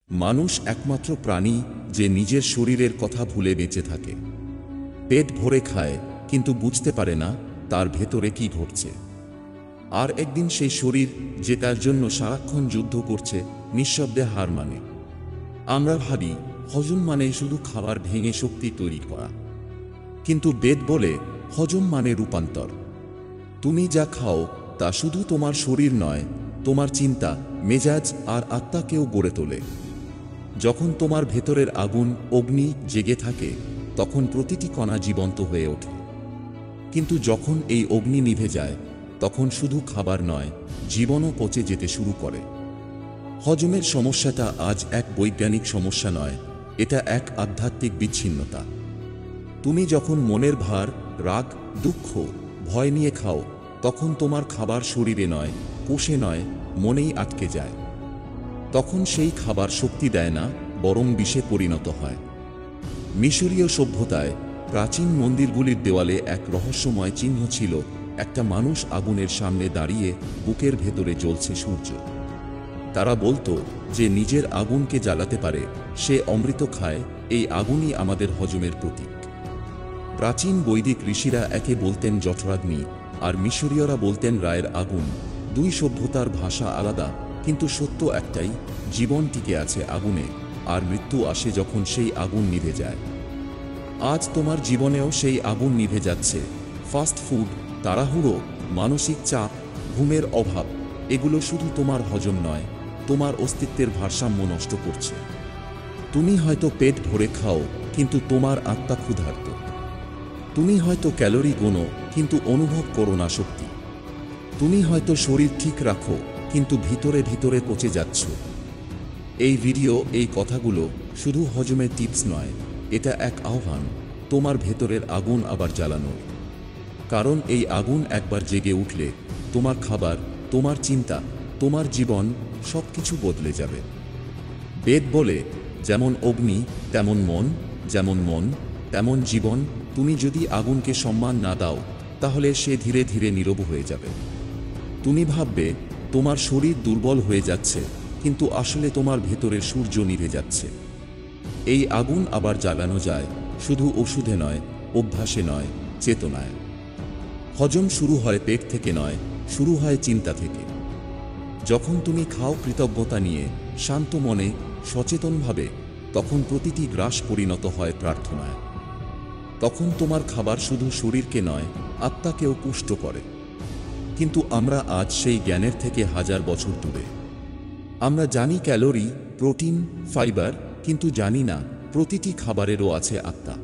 মানুষ একমাত্র প্রাণী যে নিজের শরীরের কথা ভুলে বেঁচে থাকে। পেট ভরে খায়, কিন্তু বুঝতে পারে না তার ভেতরে কি ঘটছে। আর একদিন সেই শরীর যে তার জন্য সারাক্ষণ যুদ্ধ করছে, নিঃশব্দে হার মানে। আমরা ভাবি হজম মানে শুধু খাবার ভেঙে শক্তি তৈরি করা, কিন্তু বেদ বলে হজম মানে রূপান্তর। তুমি যা খাও তা শুধু তোমার শরীর নয়, তোমার চিন্তা, মেজাজ আর আত্মাকেও গড়ে তোলে। যখন তোমার ভেতরের আগুন, অগ্নি জেগে থাকে, তখন প্রতিটি কণা জীবন্ত হয়ে ওঠে। কিন্তু যখন এই অগ্নি নিভে যায়, তখন শুধু খাবার নয়, জীবনও পচে যেতে শুরু করে। হজমের সমস্যাটা আজ এক বৈজ্ঞানিক সমস্যা নয়, এটা এক আধ্যাত্মিক বিচ্ছিন্নতা। তুমি যখন মনের ভার, রাগ, দুঃখ, ভয় নিয়ে খাও, তখন তোমার খাবার শরীরে নয়, কোষে নয়, মনেই আটকে যায়। তখন সেই খাবার শক্তি দেয় না, বরং বিষে পরিণত হয়। মিশরীয় সভ্যতায় প্রাচীন মন্দিরগুলির দেওয়ালে এক রহস্যময় চিহ্ন ছিল, একটা মানুষ আগুনের সামনে দাঁড়িয়ে, বুকের ভেতরে জ্বলছে সূর্য। তারা বলতো যে নিজের আগুনকে জ্বালাতে পারে সে অমৃত খায়। এই আগুনই আমাদের হজমের প্রতীক। প্রাচীন বৈদিক ঋষিরা একে বলতেন জঠরাগ্নি, আর মিশরীয়রা বলতেন রায়ের আগুন। দুই সভ্যতার ভাষা আলাদা, কিন্তু সত্য একটাই, জীবন টিকে আছে আগুনে, আর মৃত্যু আসে যখন সেই আগুন নিভে যায়। আজ তোমার জীবনেও সেই আগুন নিভে যাচ্ছে। ফাস্ট ফুড, তাড়াহুড়ো, মানসিক চাপ, ঘুমের অভাব, এগুলো শুধু তোমার হজম নয়, তোমার অস্তিত্বের ভারসাম্য নষ্ট করছে। তুমি হয়তো পেট ভরে খাও, কিন্তু তোমার আত্মা ক্ষুধার্ত। তুমি হয়তো ক্যালোরি গোনো, কিন্তু অনুভব করো না শক্তি। তুমি হয়তো শরীর ঠিক রাখো, কিন্তু ভিতরে ভিতরে পচে যাচ্ছ। এই ভিডিও, এই কথাগুলো শুধু হজমের টিপস নয়, এটা এক আহ্বান তোমার ভেতরের আগুন আবার জ্বালানো। কারণ এই আগুন একবার জেগে উঠলে, তোমার খাবার, তোমার চিন্তা, তোমার জীবন সবকিছু বদলে যাবে। বেদ বলে, যেমন অগ্নি তেমন মন, যেমন মন তেমন জীবন। তুমি যদি আগুনকে সম্মান না দাও, তাহলে সে ধীরে ধীরে নীরব হয়ে যাবে। তুমি ভাববে তোমার শরীর দুর্বল হয়ে যাচ্ছে, কিন্তু আসলে তোমার ভেতরের সূর্য নিভে যাচ্ছে। এই আগুন আবার জ্বালানো যায় শুধু ওষুধে নয়, অভ্যাসে নয়, চেতনায়। হজম শুরু হয় পেট থেকে নয়, শুরু হয় চিন্তা থেকে। যখন তুমি খাও কৃতজ্ঞতা নিয়ে, শান্ত মনে, সচেতনভাবে, তখন প্রতিটি গ্রাস পরিণত হয় প্রার্থনায়। তখন তোমার খাবার শুধু শরীরকে নয়, আত্মাকেও পুষ্ট করে। কিন্তু আমরা আজ সেই জ্ঞানের থেকে হাজার বছর দূরে। আমরা জানি ক্যালোরি, প্রোটিন, ফাইবার, কিন্তু জানি না প্রতিটি খাবারেরও আছে আত্মা।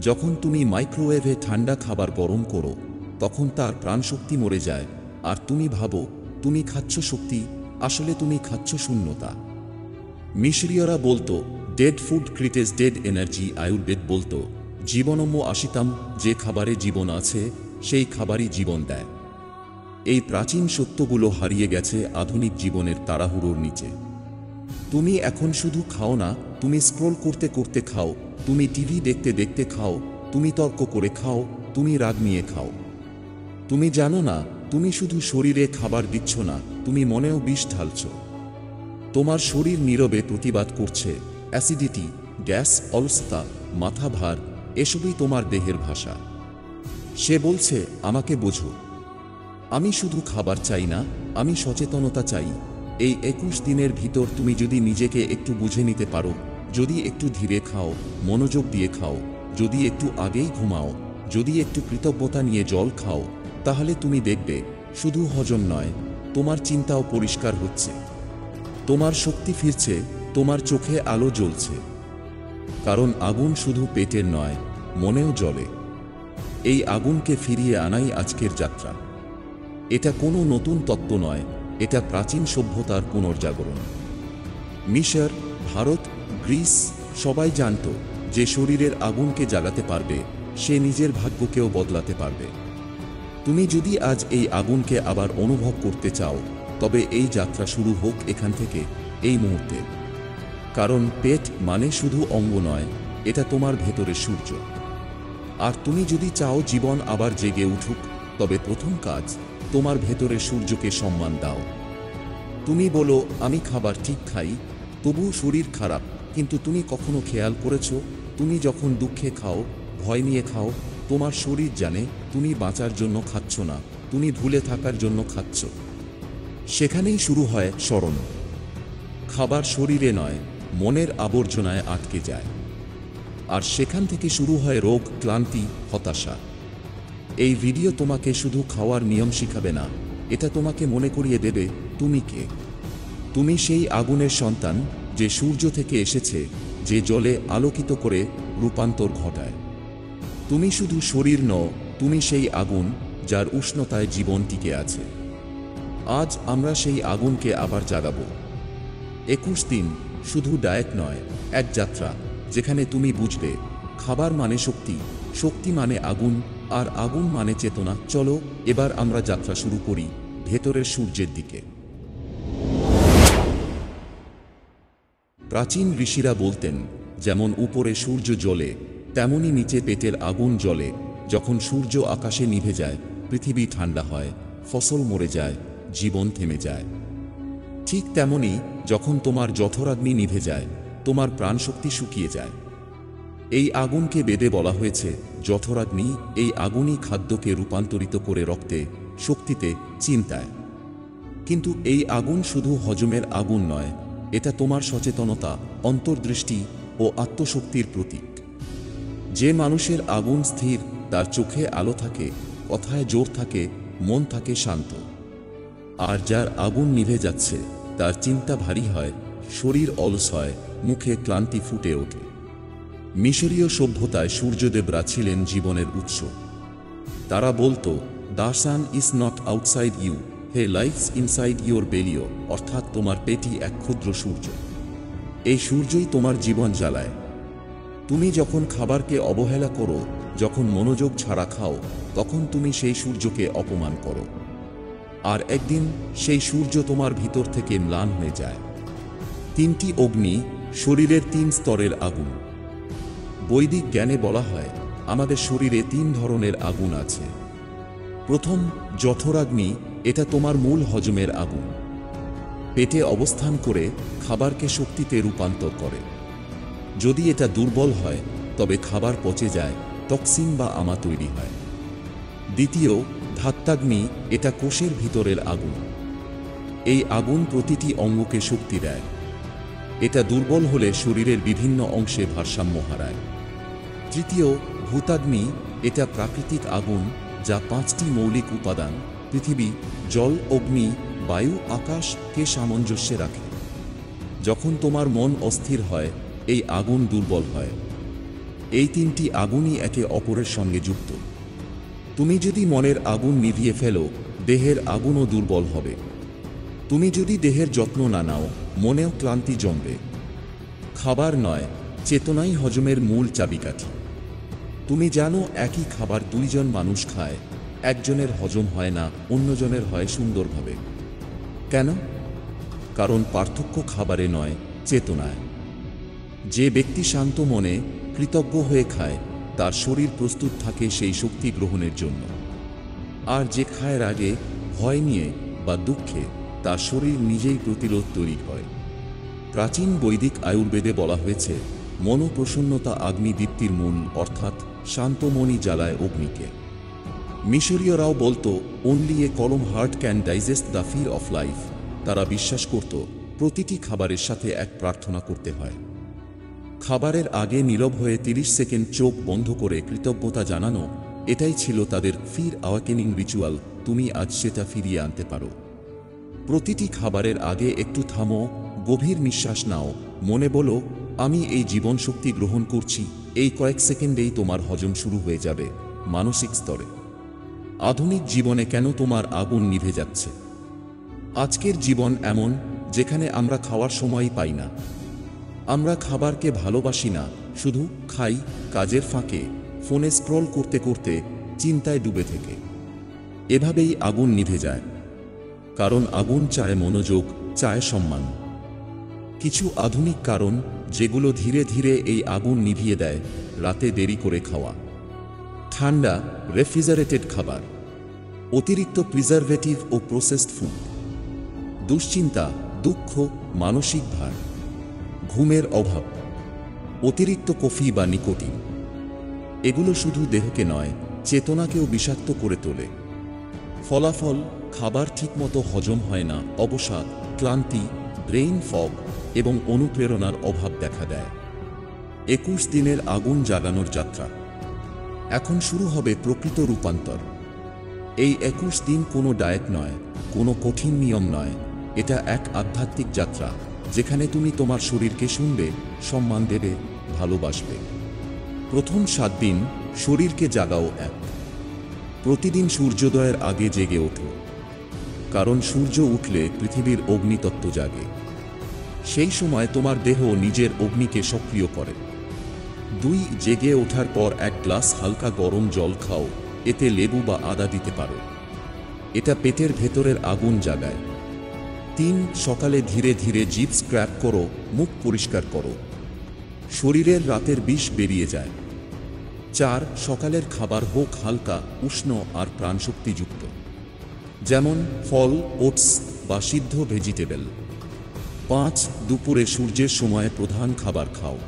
যখন তুমি মাইক্রোওয়েভে ঠান্ডা খাবার গরম করো, তখন তার প্রাণশক্তি মরে যায়, আর তুমি ভাবো তুমি খাচ্ছ শক্তি, আসলে তুমি খাচ্ছ শূন্যতা। মিশরীয়রা বলতো dead food creates dead energy. Ayurveda বলতো জীবনম্য আশিতাম, যে খাবারে জীবন আছে সেই খাবারই জীবন দেয়। এই প্রাচীন সত্যগুলো হারিয়ে গেছে আধুনিক জীবনের তাড়াহুড়োর নিচে। তুমি এখন শুধু খাও না, তুমি স্ক্রোল করতে করতে খাও, তুমি টিভি দেখতে দেখতে খাও, তুমি তর্ক করে খাও, তুমি রাগ নিয়ে খাও। তুমি জানো না তুমি শুধু শরীরে খাবার দিচ্ছ না, তুমি মনেও বিষ ঢালছ। তোমার শরীর নীরবে প্রতিবাদ করছে। অ্যাসিডিটি, গ্যাস, অলসতা, মাথা ভার, এসবই তোমার দেহের ভাষা। সে বলছে আমাকে বোঝো। আমি শুধু খাবার চাই না, আমি সচেতনতা চাই। এই 21 দিনের ভিতর তুমি যদি নিজেকে একটু বুঝে নিতে পারো, যদি একটু ধীরে খাও, মনোযোগ দিয়ে খাও, যদি একটু আগেই ঘুমাও, যদি একটু কৃতজ্ঞতা নিয়ে জল খাও, তাহলে তুমি দেখবে শুধু হজম নয়, তোমার চিন্তাও পরিষ্কার হচ্ছে, তোমার শক্তি ফিরছে, তোমার চোখে আলো জ্বলছে। কারণ আগুন শুধু পেটের নয়, মনেও জ্বলে। এই আগুনকে ফিরিয়ে আনাই আজকের যাত্রা। এটা কোনো নতুন তত্ত্ব নয়, এটা প্রাচীন সভ্যতার পুনর্জাগরণ। মিশর, ভারত, গ্রিস, সবাই জানত যে শরীরের আগুনকে জ্বালাতে পারবে, সে নিজের ভাগ্যকেও বদলাতে পারবে। তুমি যদি আজ এই আগুনকে আবার অনুভব করতে চাও, তবে এই যাত্রা শুরু হোক এখান থেকে, এই মুহূর্তে। কারণ পেট মানে শুধু অঙ্গ নয়, এটা তোমার ভেতরের সূর্য। আর তুমি যদি চাও জীবন আবার জেগে উঠুক, তবে প্রথম কাজ, তোমার ভেতরের সূর্যকে সম্মান দাও। তুমি বলো আমি খাবার ঠিক খাই, তবুও শরীর খারাপ, কিন্তু তুমি কখনো খেয়াল করেছো, তুমি যখন দুঃখে খাও, ভয় নিয়ে খাও, তোমার শরীর জানে তুমি বাঁচার জন্য খাচ্ছ না, তুমি ভুলে থাকার জন্য খাচ্ছ। সেখানেই শুরু হয় স্মরণ। খাবার শরীরে নয়, মনের আবর্জনায় আটকে যায়, আর সেখান থেকে শুরু হয় রোগ, ক্লান্তি, হতাশা। এই ভিডিও তোমাকে শুধু খাওয়ার নিয়ম শিখাবে না, এটা তোমাকে মনে করিয়ে দেবে তুমি কে। তুমি সেই আগুনের সন্তান যে সূর্য থেকে এসেছে, যে জলে আলোকিত করে রূপান্তর ঘটায়। তুমি শুধু শরীর নও, তুমি সেই আগুন যার উষ্ণতায় জীবন টিকে আছে। আজ আমরা সেই আগুনকে আবার জাগাবো। 21 দিন, শুধু ডায়েট নয়, এক যাত্রা যেখানে তুমি বুঝবে খাবার মানে শক্তি, শক্তি মানে আগুন, আর আগুন মানে চেতনা। চলো এবার আমরা যাত্রা শুরু করি ভেতরের সূর্যের দিকে। প্রাচীন ঋষিরা বলতেন, যেমন উপরে সূর্য জ্বলে, তেমনি নিচে পেটের আগুন জ্বলে। যখন সূর্য আকাশে নিভে যায়, পৃথিবী ঠান্ডা হয়, ফসল মরে যায়, জীবন থেমে যায়। ঠিক তেমনি যখন তোমার যথরাগ্নি নিভে যায়, তোমার প্রাণশক্তি শুকিয়ে যায়। এই আগুনকে বেদে বলা হয়েছে যথরাগ্নি। এই আগুনই খাদ্যকে রূপান্তরিত করে রক্তে, শক্তিতে, চিন্তায়। কিন্তু এই আগুন শুধু হজমের আগুন নয়, এটা তোমার সচেতনতা, অন্তর্দৃষ্টি ও আত্মশক্তির প্রতীক। যে মানুষের আগুন স্থির, তার চোখে আলো থাকে, কথায় জোর থাকে, মন থাকে শান্ত। আর যার আগুন নিভে যাচ্ছে, তার চিন্তা ভারী হয়, শরীর অলস হয়, মুখে ক্লান্তি ফুটে ওঠে। মিশরীয় সভ্যতায় সূর্যদেবরা ছিলেন জীবনের উৎস। তারা বলতো, the sun is not outside you, he life's inside your বেলিও, অর্থাৎ তোমার পেটই এক ক্ষুদ্র সূর্য। এই সূর্যই তোমার জীবন জ্বালায়। তুমি যখন খাবারকে অবহেলা করো, যখন মনোযোগ ছাড়া খাও, তখন তুমি সেই সূর্যকে অপমান করো। আর একদিন সেই সূর্য তোমার ভিতর থেকে ম্লান হয়ে যায়। 3টি অগ্নি, শরীরের 3 স্তরের আগুন। বৈদিক জ্ঞানে বলা হয়, আমাদের শরীরে 3 ধরনের আগুন আছে। প্রথম, যঠরাগ্নি, এটা তোমার মূল হজমের আগুন। পেটে অবস্থান করে খাবারকে শক্তিতে রূপান্তর করে। যদি এটা দুর্বল হয়, তবে খাবার পচে যায়, টক্সিন বা আমা তৈরি হয়। দ্বিতীয়, ধাত্তাগ্নি, এটা কোষের ভিতরের আগুন। এই আগুন প্রতিটি অঙ্গকে শক্তি দেয়। এটা দুর্বল হলে শরীরের বিভিন্ন অংশে ভারসাম্য হারায়। তৃতীয়, ভূতাগ্নি, এটা প্রাকৃতিক আগুন, যা 5টি মৌলিক উপাদান পৃথিবী, জল, অগ্নি, বায়ু, আকাশকে সামঞ্জস্যে রাখে। যখন তোমার মন অস্থির হয়, এই আগুন দুর্বল হয়। এই 3টি আগুনই একে অপরের সঙ্গে যুক্ত। তুমি যদি মনের আগুন নিভিয়ে ফেলো, দেহের আগুনও দুর্বল হবে। তুমি যদি দেহের যত্ন না নাও, মনেও ক্লান্তি জমবে। খাবার নয়, চেতনাই হজমের মূল চাবিকাঠি। তুমি জানো, একই খাবার 2 জন মানুষ খায়, একজনের হজম হয় না, অন্যজনের হয় সুন্দরভাবে। কেন? কারণ পার্থক্য খাবারে নয়, চেতনায়। যে ব্যক্তি শান্ত মনে, কৃতজ্ঞ হয়ে খায়, তার শরীর প্রস্তুত থাকে সেই শক্তি গ্রহণের জন্য। আর যে খায় রাগে, ভয় নিয়ে বা দুঃখে, তার শরীর নিজেই প্রতিরোধ তৈরি হয়। প্রাচীন বৈদিক আয়ুর্বেদে বলা হয়েছে, মনোপ্রসন্নতা আগ্নিদীপ্তির মূল, অর্থাৎ শান্ত মনই জ্বালায় অগ্নিকে। মিশরীয়রাও বলতো, অনলি এ কলম হার্ট ক্যান ডাইজেস্ট দ্য ফির অফ লাইফ। তারা বিশ্বাস করত, প্রতিটি খাবারের সাথে এক প্রার্থনা করতে হয়। খাবারের আগে নীরব হয়ে 30 সেকেন্ড চোখ বন্ধ করে কৃতজ্ঞতা জানানো, এটাই ছিল তাদের ফির অ্যাওয়াকেনিং রিচুয়াল। তুমি আজ সেটা ফিরিয়ে আনতে পারো। প্রতিটি খাবারের আগে একটু থামো, গভীর নিঃশ্বাস নাও, মনে বলো, আমি এই জীবন শক্তি গ্রহণ করছি। এই কয়েক সেকেন্ডেই তোমার হজম শুরু হয়ে যাবে মানসিক স্তরে। আধুনিক জীবনে কেন তোমার আগুন নিভে যাচ্ছে? আজকের জীবন এমন, যেখানে আমরা খাওয়ার সময়ই পাই না। আমরা খাবারকে ভালোবাসি না, শুধু খাই কাজের ফাঁকে, ফোনে স্ক্রল করতে করতে, চিন্তায় ডুবে থেকে। এভাবেই আগুন নিভে যায়। কারণ আগুন চায় মনোযোগ, চায় সম্মান। কিছু আধুনিক কারণ যেগুলো ধীরে ধীরে এই আগুন নিভিয়ে দেয়: রাতে দেরি করে খাওয়া, ঠান্ডা রেফ্রিজারেটেড খাবার, অতিরিক্ত প্রিজারভেটিভ ও প্রসেসড ফুড, দুশ্চিন্তা, দুঃখ, মানসিক ভার। ঘুমের অভাব, অতিরিক্ত কফি বা নিকোটিন, এগুলো শুধু দেহকে নয়, চেতনাকেও বিষাক্ত করে তোলে। ফলাফল, খাবার ঠিকমতো হজম হয় না, অবসাদ, ক্লান্তি, ব্রেইন ফগ এবং অনুপ্রেরণার অভাব দেখা দেয়। 21 দিনের আগুন জাগানোর যাত্রা। এখন শুরু হবে প্রকৃত রূপান্তর। এই 21 দিন কোনো ডায়েট নয়, কোনো কঠিন নিয়ম নয়, এটা এক আধ্যাত্মিক যাত্রা যেখানে তুমি তোমার শরীরকে শুনবে, সম্মান দেবে, ভালোবাসবে। প্রথম 7 দিন শরীরকে জাগাও। প্রতিদিন সূর্যোদয়ের আগে জেগে ওঠো, কারণ সূর্য উঠলে পৃথিবীর অগ্নিতত্ত্ব জাগে। সেই সময় তোমার দেহ নিজের অগ্নিকে সক্রিয় করে। 2 জেগে ওঠার পর 1 গ্লাস হালকা গরম জল খাও, এতে লেবু বা আদা দিতে পারো, এটা পেটের ভেতরের আগুন জাগায়। 3 সকালে ধীরে ধীরে জিভ স্ক্র্যাপ করো, মুখ পরিষ্কার করো, শরীরের রাতের বিষ বেরিয়ে যায়। 4 সকালের খাবার হোক হালকা, উষ্ণ আর প্রাণশক্তিযুক্ত, যেমন ফল, ওটস বা সিদ্ধ ভেজিটেবল। 5 দুপুরে সূর্যের সময় প্রধান খাবার খাও,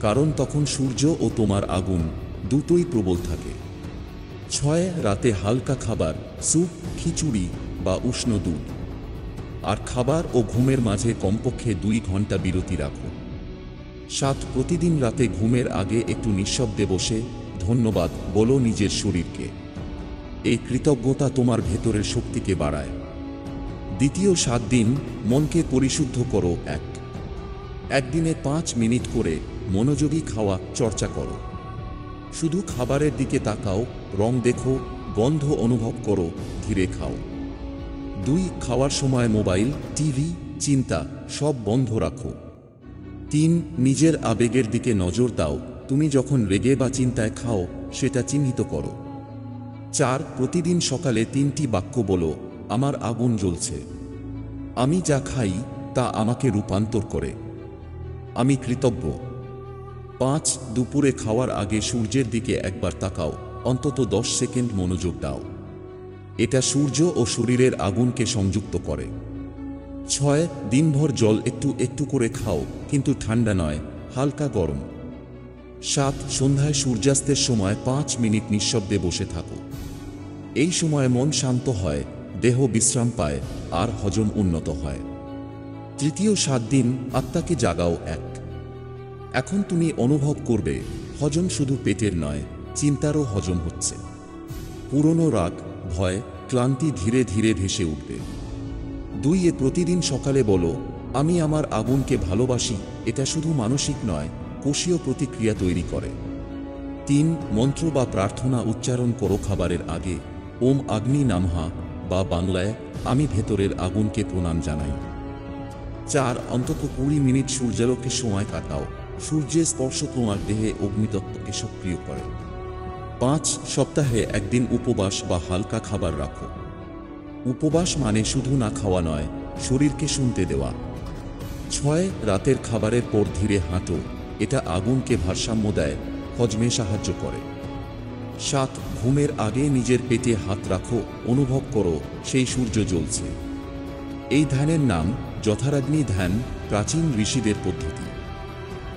কারণ তখন সূর্য ও তোমার আগুন দুটোই প্রবল থাকে। 6 রাতে হালকা খাবার, স্যুপ, খিচুড়ি বা উষ্ণ দুধ। আর খাবার ও ঘুমের মাঝে কমপক্ষে 2 ঘন্টা বিরতি রাখো। 7 প্রতিদিন রাতে ঘুমের আগে একটু নিঃশব্দে বসে ধন্যবাদ বলো নিজের শরীরকে। এই কৃতজ্ঞতা তোমার ভেতরের শক্তিকে বাড়ায়। দ্বিতীয় 7 দিন মনকে পরিশুদ্ধ করো। একদিনে 5 মিনিট করে মনোযোগী খাওয়া চর্চা করো। শুধু খাবারের দিকে তাকাও, রং দেখো, গন্ধ অনুভব করো, ধীরে খাও। 2 খাওয়ার সময় মোবাইল, টিভি, চিন্তা সব বন্ধ রাখো। 3 নিজের আবেগের দিকে নজর দাও, তুমি যখন রেগে বা চিন্তায় খাও সেটা চিহ্নিত করো। 4 প্রতিদিন সকালে 3টি বাক্য বলো, আমার আগুন জ্বলছে, আমি যা খাই তা আমাকে রূপান্তর করে, আমি কৃতজ্ঞ। 5 দুপুরে খাওয়ার আগে সূর্যের দিকে একবার তাকাও, অন্তত 10 সেকেন্ড মনোযোগ দাও, এটা সূর্য ও শরীরের আগুনকে সংযুক্ত করে। 6 দিনভর জল একটু একটু করে খাও, কিন্তু ঠান্ডা নয়, হালকা গরম। 7 সন্ধ্যায় সূর্যাস্তের সময় 5 মিনিট নিঃশব্দে বসে থাকো। এই সময় মন শান্ত হয়, দেহ বিশ্রাম পায় আর হজম উন্নত হয়। তৃতীয় 7 দিন আত্মাকে জাগাও। এখন তুমি অনুভব করবে হজম শুধু পেটের নয়, চিন্তারও হজম হচ্ছে। পুরনো রাগ, ভয়, ক্লান্তি ধীরে ধীরে ভেসে উঠবে। 2 প্রতিদিন সকালে বলো, আমি আমার আগুনকে ভালোবাসি, এটা শুধু মানসিক নয়, কোষীয় প্রতিক্রিয়া তৈরি করে। 3 মন্ত্র বা প্রার্থনা উচ্চারণ করো খাবারের আগে, ওম আগ্নি নামহা বা বাংলায় আমি ভেতরের আগুনকে প্রণাম জানাই। 4 অন্তত 20 মিনিট সূর্যালোকে সময় কাটাও, সূর্যের স্পর্শ তোমার দেহে অগ্নিতত্ত্বকে সক্রিয় করে। 5 সপ্তাহে 1 দিন উপবাস বা হালকা খাবার রাখো। উপবাস মানে শুধু না খাওয়া নয়, শরীরকে শুনতে দেওয়া। 6 রাতের খাবারের পর ধীরে হাঁটো, এটা আগুনকে ভারসাম্য দেয়, হজমে সাহায্য করে। 7 ঘুমের আগে নিজের পেটে হাত রাখো, অনুভব করো সেই সূর্য জ্বলছে। এই ধ্যানের নাম যথারাগ্নি ধ্যান, প্রাচীন ঋষিদের পদ্ধতি।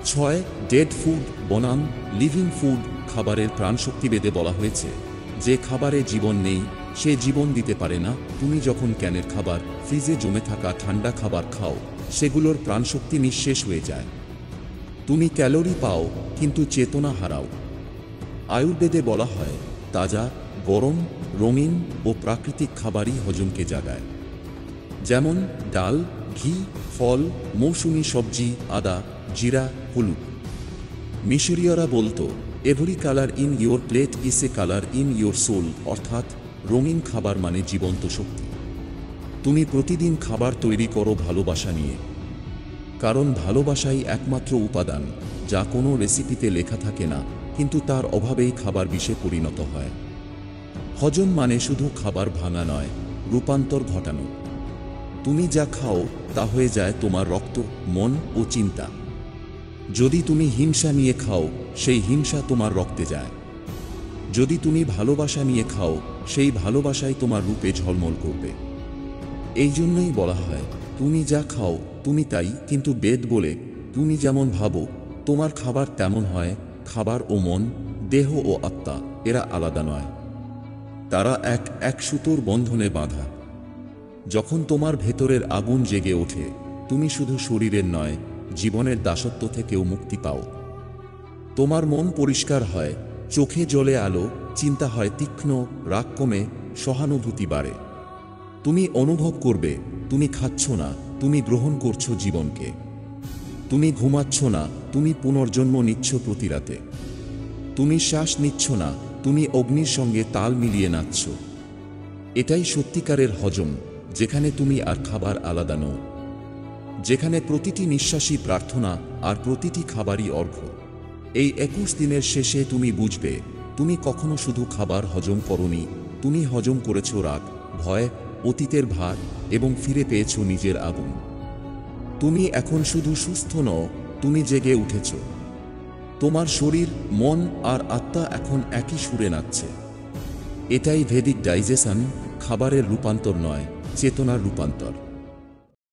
6 ডেড ফুড বনাম লিভিং ফুড, খাবারের প্রাণশক্তি বেদে বলা হয়েছে, যে খাবারে জীবন নেই সে জীবন দিতে পারে না। তুমি যখন ক্যানের খাবার, ফ্রিজে জমে থাকা ঠান্ডা খাবার খাও, সেগুলোর প্রাণশক্তি নিঃশেষ হয়ে যায়। তুমি ক্যালোরি পাও কিন্তু চেতনা হারাও। আয়ুর্বেদে বলা হয়, তাজা, গরম, রঙিন ও প্রাকৃতিক খাবারই হজমকে জাগায়, যেমন ডাল, ঘি, ফল, মৌসুমি সবজি, আদা, জিরা, হলুদ। মিশরীয়রা বলতো, every colour in your plate is a colour in your soul, অর্থাৎ রঙিন খাবার মানে জীবন্ত শক্তি। তুমি প্রতিদিন খাবার তৈরি করো ভালোবাসা নিয়ে, কারণ ভালোবাসাই একমাত্র উপাদান যা কোনো রেসিপিতে লেখা থাকে না, কিন্তু তার অভাবেই খাবার বিষে পরিণত হয়। হজম মানে শুধু খাবার ভাঙা নয়, রূপান্তর ঘটানো। তুমি যা খাও তা হয়ে যায় তোমার রক্ত, মন ও চিন্তা। যদি তুমি হিংসা নিয়ে খাও, সেই হিংসা তোমার রক্তে যায়। যদি তুমি ভালোবাসা নিয়ে খাও, সেই ভালোবাসাই তোমার রূপে ঝলমল করবে। এই জন্যই বলা হয়, তুমি যা খাও তুমি তাই, কিন্তু বেদ বলে তুমি যেমন ভাবো তোমার খাবার তেমন হয়। খাবার ও মন, দেহ ও আত্মা এরা আলাদা নয়, তারা এক এক সুতোর বন্ধনে বাঁধা। যখন তোমার ভেতরের আগুন জেগে ওঠে, তুমি শুধু শরীরের নয়, জীবনের দাসত্ব থেকেও মুক্তি পাও। তোমার মন পরিষ্কার হয়, চোখে জ্বলে আলো, চিন্তা হয় তীক্ষ্ণ, রাগ কমে, সহানুভূতি বাড়ে। তুমি অনুভব করবে তুমি খাচ্ছ না, তুমি গ্রহণ করছো জীবনকে। তুমি ঘুমাচ্ছ না, তুমি পুনর্জন্ম নিচ্ছ প্রতি রাতে। তুমি শ্বাস নিচ্ছ না, তুমি অগ্নির সঙ্গে তাল মিলিয়ে নাচছ। এটাই সত্যিকারের হজম, যেখানে তুমি আর খাবার আলাদা নও, যেখানে প্রতিটি নিঃশ্বাসই প্রার্থনা আর প্রতিটি খাবারই অর্ঘ্য। এই 21 দিনের শেষে তুমি বুঝবে তুমি কখনো শুধু খাবার হজম করনি, তুমি হজম করেছ রাগ, ভয়, অতীতের ভার এবং ফিরে পেয়েছ নিজের আগুন। তুমি এখন শুধু সুস্থ নও, তুমি জেগে উঠেছ। তোমার শরীর, মন আর আত্মা এখন একই সুরে নাচছে। এটাই ভেদিক ডাইজেশন, খাবারের রূপান্তর নয়, চেতনার রূপান্তর।